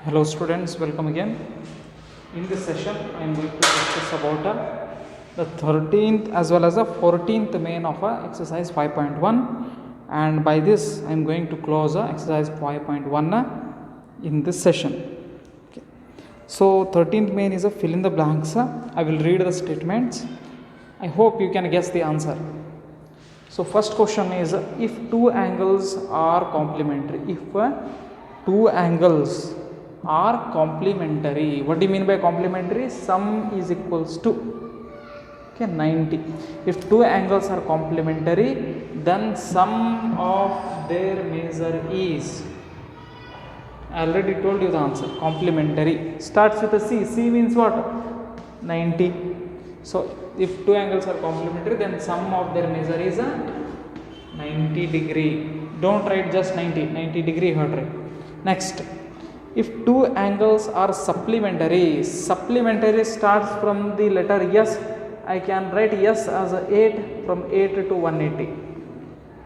Hello students, welcome again. In this session I am going to discuss about the 13th as well as the 14th main of exercise 5.1, and by this I am going to close exercise 5.1 in this session. Okay. So 13th main is a fill in the blanks. I will read the statements. I hope you can guess the answer. So first question is, if two angles are complementary, if two angles are complementary, what do you mean by complementary? Sum is equals to 90. If two angles are complementary, then sum of their measure is, I already told you the answer, complementary. Starts with a C. C means what? 90. So if two angles are complementary, then sum of their measure is a 90 degree. Don't write just 90 degree you have to write. Next, if two angles are supplementary, supplementary starts from the letter S. I can write S as a 8, from 8 to 180.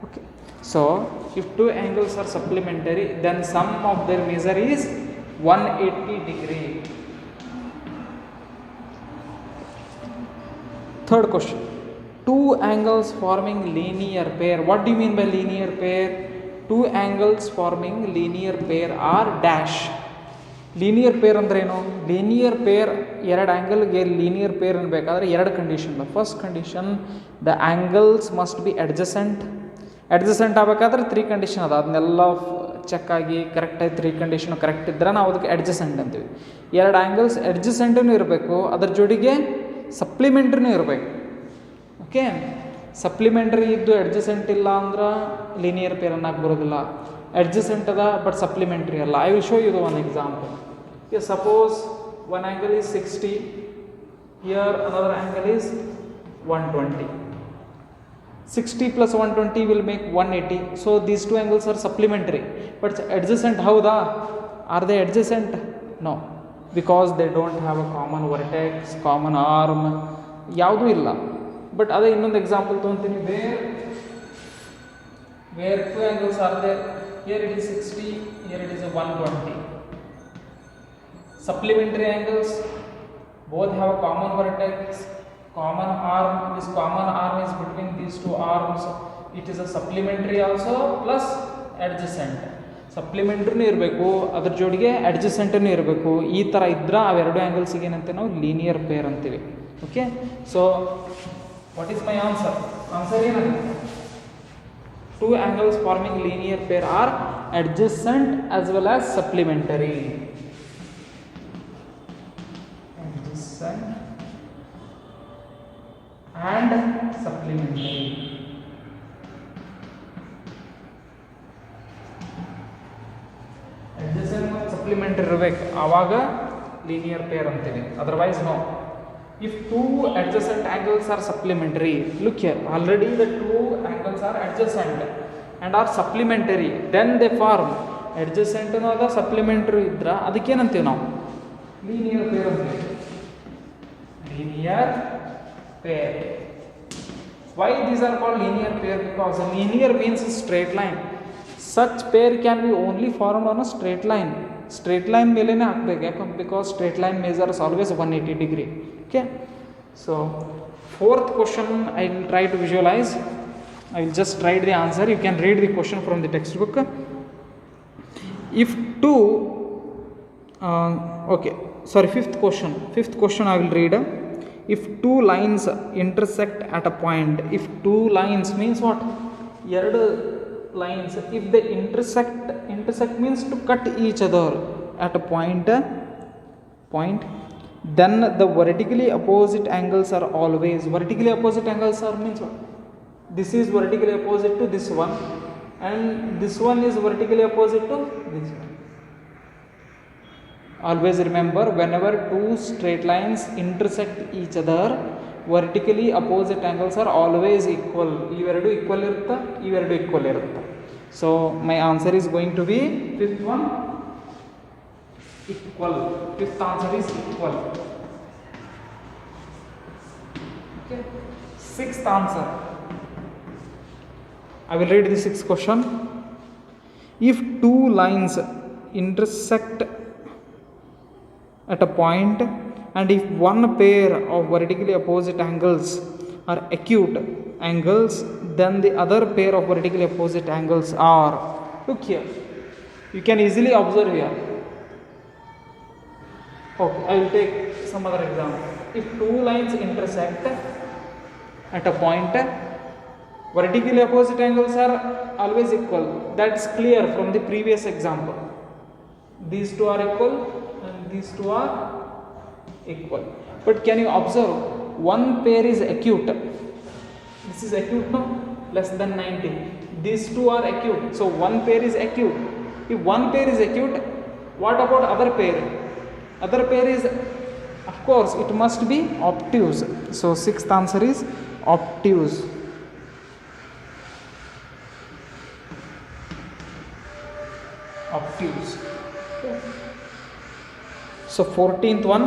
Okay. So if two angles are supplementary, then sum of their measure is 180 degree. Third question, two angles forming linear pair. What do you mean by linear pair? Two angles forming linear pair are dash. Linear pair ಅಂದ್ರೆ ಏನು? Linear pair, ಎರಡು ಆ್ಯಂಗಲ್ಗೆ linear pair ಅನ್ಬೇಕಾದ್ರೆ ಎರಡು condition. First condition, the angles must be adjacent. Adjacent ಆಗಬೇಕಾದ್ರೆ 3 condition ಅದ, ಅದನ್ನೆಲ್ಲ check ಆಗಿ ಕರೆಕ್ಟಾಗಿ 3 condition correct ಇದ್ರೆ ನಾವು ಅದಕ್ಕೆ ಅಡ್ಜಸೆಂಟ್ ಅಂತೀವಿ. ಎರಡು ಆ್ಯಂಗಲ್ಸ್ ಅಡ್ಜಸೆಂಟೂ ಇರಬೇಕು, ಅದ್ರ ಜೋಡಿಗೆ ಸಪ್ಲಿಮೆಂಟ್ರಿನೂ ಇರಬೇಕು. ಓಕೆ, ಸಪ್ಲಿಮೆಂಟ್ರಿ ಇದ್ದು ಅಡ್ಜಸೆಂಟ್ ಇಲ್ಲ ಅಂದ್ರೆ ಲೀನಿಯರ್ ಪೇರ್ ಅನ್ನಕ್ಕೆ ಬರೋದಿಲ್ಲ. ಅಡ್ಜಸೆಂಟ್ ಅದ ಬಟ್ ಸಪ್ಲಿಮೆಂಟ್ರಿ ಅಲ್ಲ. I will show you the one example. Suppose one angle is 60, here another angle is 120. 60 plus 120 will make 180. So these two angles are supplementary, but adjacent. Howda? Are they adjacent? No, because they don't have a common vertex, common arm, ಯಾವುದು ಇಲ್ಲ. But ಅದೇ ಇನ್ನೊಂದು example ತೊಗೊತೀನಿ, where two angles are there. Here it is 60, here it is a 120. Supplementary angles, both have a common vertex, common arm. This common arm is between these two arms. It is a supplementary also plus adjacent. ಸಪ್ಲಿಮೆಂಟ್ರಿನೂ ಇರಬೇಕು, ಅದ್ರ ಜೋಡಿಗೆ ಅಡ್ಜಸೆಂಟೂ ಇರಬೇಕು. ಈ ಥರ ಇದ್ರೆ ಅವೆರಡು ಆ್ಯಂಗಲ್ಸಿಗೆ ಏನಂತೆ ನಾವು linear pair ಅಂತೀವಿ. Okay, so what is my answer? Answer ಏನಾಗುತ್ತೆ? Two angles forming linear pair are adjacent as well as supplementary. Adjacent and supplementary. Adjacent ಮತ್ತು supplementary ಇರಬೇಕು, ಆವಾಗ linear pair ಅಂತೀವಿ. Otherwise no. If two adjacent angles are supplementary, look here, already the two angles are adjacent and are supplementary, then they form adjacent ಅನ್ನೋದ supplementary ಇದ್ರೆ ಅದಕ್ಕೇನಂತೀವಿ ನಾವು? linear pair ಅಂತೀವಿ. linear pair. Why these are called linear pair? Because linear means straight line. Such pair can be only formed on a straight line. Straight line ಮೇಲೇನೆ ಹಾಕಬೇಕು, ಯಾಕಂದ್ರೆ because straight line measures always 180 degree. Okay, so fourth question I will try to visualize. I will just write the answer. You can read the question from the textbook. If two fifth question I will read. If two lines intersect at a point, if two lines means what? ಎರಡು lines, if they intersect means to cut each other at a point, then the vertically opposite angles are always, vertically opposite angles are means what? This is vertically opposite to this one and this one is vertically opposite to this one. Always remember, whenever two straight lines intersect each other, vertically opposite angles are always equal. ಇವೆರಡು equal ಇರುತ್ತೆ, ಇವೆರಡು equal ಇರುತ್ತೆ. So my answer is going to be fifth one, equal. Fifth answer is equal. Okay. Sixth answer, I will read the sixth question. If two lines intersect at a point, and if one pair of vertically opposite angles are acute angles, then the other pair of vertically opposite angles are, look here, you can easily observe here. Okay, I will take some other example. If two lines intersect at a point, vertically opposite angles are always equal. That's clear from the previous example. These two are equal and these two are equal. But can you observe, one pair is acute. This is acute, no? Less than 90. These two are acute. So one pair is acute. If one pair is acute, what about other pair? Other pair is, of course, it must be obtuse. So sixth answer is obtuse. Obtuse. So 14th one,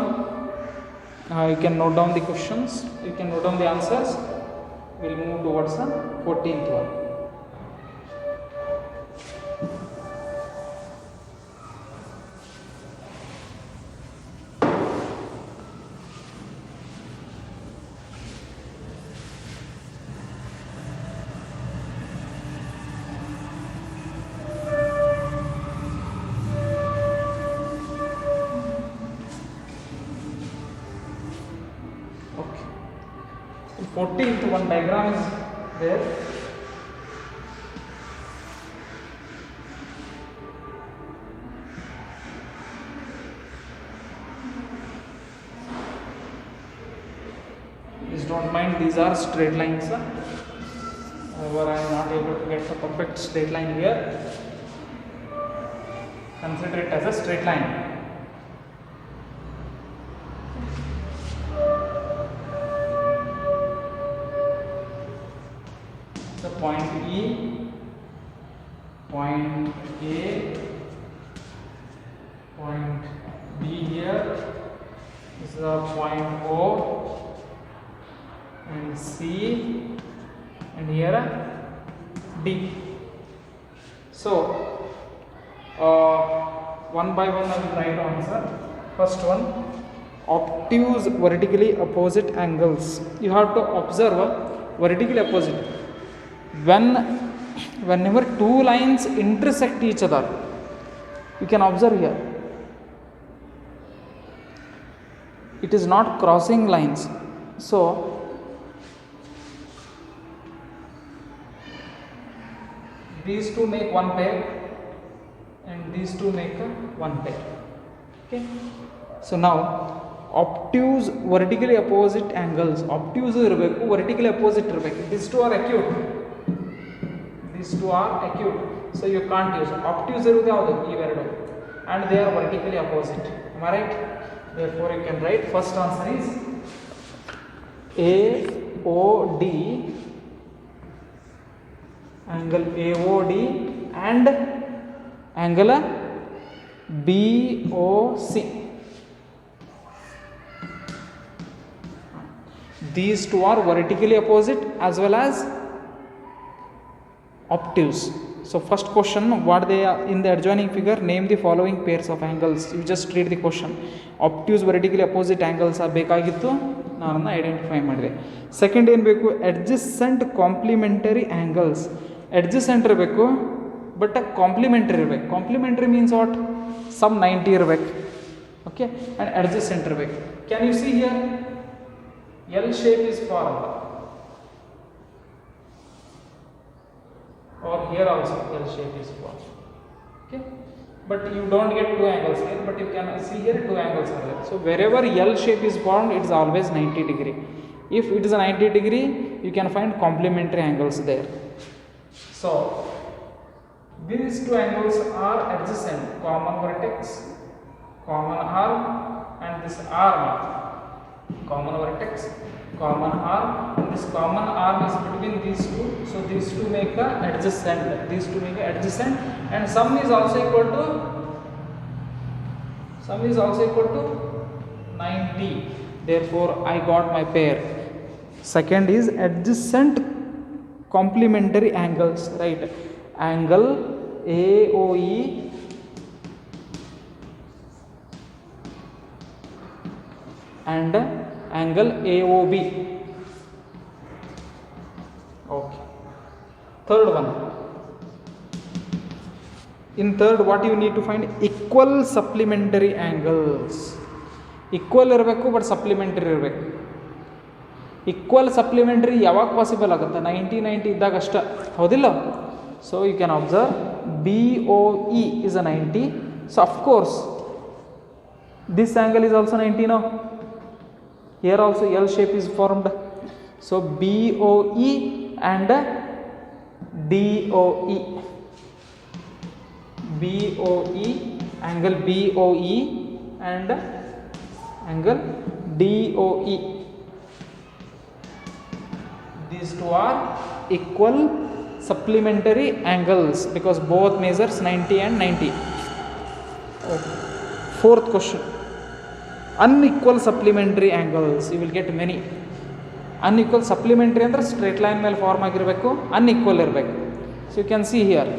you can note down the questions, you can note down the answers. We'll move towards the 14th one. Okay. 14th one diagram is there. Please don't mind, these are straight lines. However, I am not able to get a perfect straight line here. Consider it as a straight line. The point E, point A, point B here. This is a point O and C, and here D. So one by one I will try to answer. First one, obtuse vertically opposite angles. You have to observe vertically opposite. Whenever two lines intersect each other, you can observe here, it is not crossing lines. So these two make one pair and these two make one pair. Okay. So now obtuse vertically opposite angles. Obtuse irbeku, vertically opposite irbeku. These two are acute. These two are acute. So you can't use obtuse irude yavadu iveredu, and they are vertically opposite. Am I right? Therefore you can write first answer is AOD, angle AOD and angle BOC. These two are vertically opposite as well as obtuse. So first question, what they are in the adjoining figure, name the following pairs of angles. You just read the question. Obtuse vertically opposite angles are ಬೇಕಾಗಿತ್ತು, ನಾನು identify ಮಾಡಿದೆ. Second ಏನು ಬೇಕು, adjacent complementary angles. adjacent ಇರಬೇಕು but complementary ಇರಬೇಕು. Complementary means what, some 90 ಇರಬೇಕು. Okay, and adjacent ಇರಬೇಕು. Can U see here, L shape is formed, or here also L shape is formed. Okay, but you don't get two angles here, but you can see here two angles are there. So wherever L shape is formed, it is always 90 degree. If it is a 90 degree, you can find complementary angles there. So these two angles are adjacent, common vertex, common arm, and this arm, common vertex, common arm, and this common arm is between these two. So these two make a adjacent, these two make a adjacent, and sum is also equal to 90. Therefore I got my pair. Second is adjacent complementary angles, right? Angle AOE and angle AOB. Okay. Third one. In third, what you need to find? Equal supplementary angles. Equal ಇರಬೇಕು but supplementary ಇರಬೇಕು. Equal supplementary ಯಾವಾಗ possible ಆಗುತ್ತೆ? 90 ಇದ್ದಾಗ ಅಷ್ಟ, ಹೌದಿಲ್ಲ? So you can observe BOE is a 90. So of course this angle is also 90 now. Here also L shape is formed. So BOE and DOE. BOE, angle BOE and angle DOE. These two are equal supplementary angles because both measures 90 and 90. Okay. Fourth question. Unequal supplementary angles. You will get many. Unequal supplementary ಅಂದ್ರೆ straight line ಮೇಲೆ form ಆಗಿರಬೇಕು, unequal ಇರಬೇಕು. So you can see here.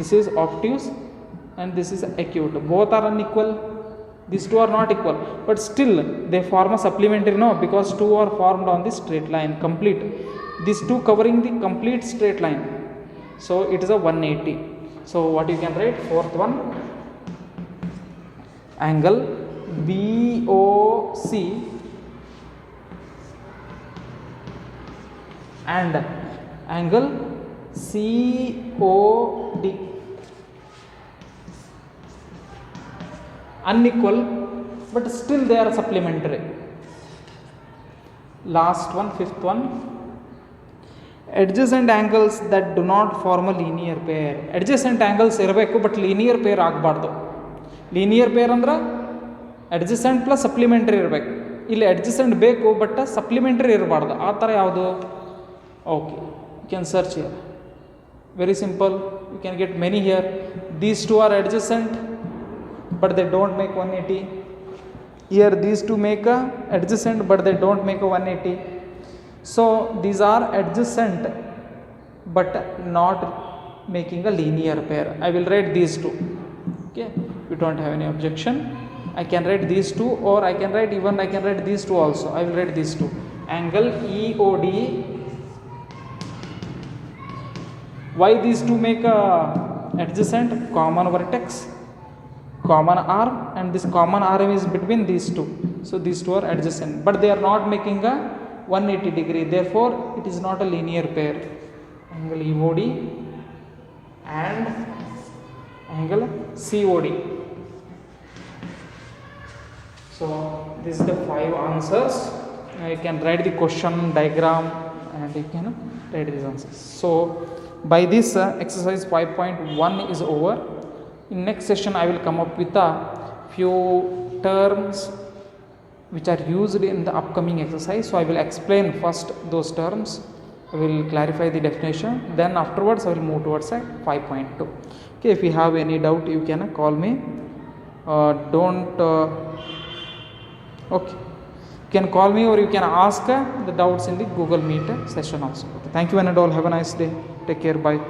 This is obtuse and this is acute. Both are unequal. These two are not equal, but still they form a supplementary, no, because two are formed on the straight line complete. These two covering the complete straight line. So it is a 180. So what you can write? Fourth one, angle BOC and angle COD. Unequal, but still they are supplementary. Last one, fifth one, adjacent angles that do not form a linear pair. Adjacent angles ಇರಬೇಕು but linear pair ಆಗಬಾರ್ದು. linear pair ಅಂದ್ರೆ adjacent plus supplementary ಇರಬೇಕು. ಇಲ್ಲಿ adjacent ಬೇಕು but supplementary ಇರಬಾರ್ದು. ಆ ಥರ ಯಾವುದು? Okay, you can search here. Very simple, you can get many here. These two are adjacent but they don't make 180. Here these two make a adjacent but they don't make a 180. So these are adjacent but not making a linear pair. I will write these two. Okay, you don't have any objection. I can write these two, or I can write these two also. I will write these two. Angle EOD. Why these two make a adjacent? Common vertex, common arm, and this common arm is between these two. So these two are adjacent, but they are not making a 180 degree. Therefore it is not a linear pair. Angle EOD and angle COD. So this is the 5 answers. You can write the question diagram and you can write these answers. So by this exercise 5.1 is over. In next session I will come up with a few terms which are used in the upcoming exercise. So I will explain first those terms, I will clarify the definition, then afterwards I will move towards 5.2. Okay, if you have any doubt you can call me. Okay, you can call me or you can ask the doubts in the Google Meet session also. Okay, thank you and all, have a nice day, take care, bye.